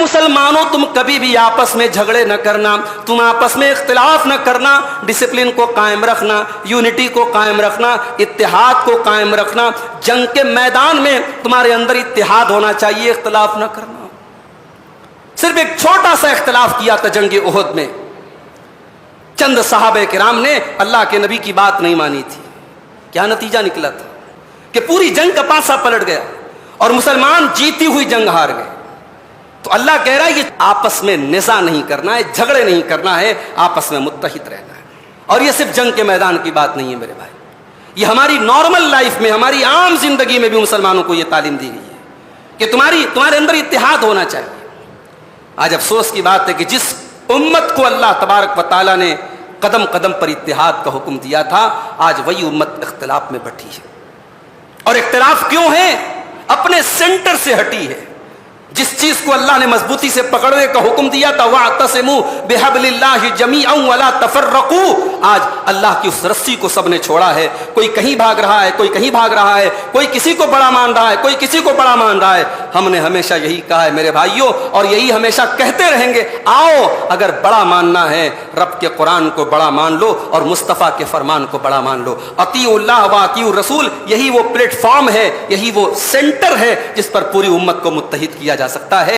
مسلمانوں تم کبھی بھی آپس میں جھگڑے نہ کرنا، تم آپس میں اختلاف نہ کرنا، ڈسپلن کو قائم رکھنا، یونٹی کو قائم رکھنا، اتحاد کو قائم رکھنا۔ جنگ کے میدان میں تمہارے اندر اتحاد ہونا چاہیے، اختلاف نہ کرنا۔ صرف ایک چھوٹا سا اختلاف کیا تھا جنگ احد میں، چند صحابہ کرام نے اللہ کے نبی کی بات نہیں مانی تھی، کیا نتیجہ نکلا تھا کہ پوری جنگ کا پانسا پلٹ گیا اور مسلمان جیتی ہوئی جنگ ہار گئے۔ تو اللہ کہہ رہا ہے یہ آپس میں نزاع نہیں کرنا ہے، جھگڑے نہیں کرنا ہے، آپس میں متحد رہنا ہے۔ اور یہ صرف جنگ کے میدان کی بات نہیں ہے میرے بھائی، یہ ہماری نارمل لائف میں، ہماری عام زندگی میں بھی مسلمانوں کو یہ تعلیم دی گئی ہے کہ تمہارے اندر اتحاد ہونا چاہیے۔ آج افسوس کی بات ہے کہ جس امت کو اللہ تبارک و تعالیٰ نے قدم قدم پر اتحاد کا حکم دیا تھا، آج وہی امت اختلاف میں بٹھی ہے۔ اور اختلاف کیوں ہے؟ اپنے سینٹر سے ہٹی ہے۔ جس چیز کو اللہ نے مضبوطی سے پکڑنے کا حکم دیا تھا، وَاعْتَصِمُوا بِحَبْلِ اللَّهِ جَمِيعًا وَلَا تَفَرَّقُوا، آج اللہ کی اس رسی کو سب نے چھوڑا ہے۔ کوئی کہیں بھاگ رہا ہے، کوئی کہیں بھاگ رہا ہے، کوئی کسی کو بڑا مان رہا ہے، کوئی کسی کو بڑا مان رہا ہے۔ ہم نے ہمیشہ یہی کہا ہے میرے بھائیوں، اور یہی ہمیشہ کہتے رہیں گے، آؤ اگر بڑا ماننا ہے رب کے قرآن کو بڑا مان لو اور مصطفیٰ کے فرمان کو بڑا مان لو۔ اطیعوا اللہ واطیعوا الرسول، یہی وہ پلیٹ فارم ہے، یہی وہ سینٹر ہے جس پر پوری امت کو متحد کیا جا سکتا ہے۔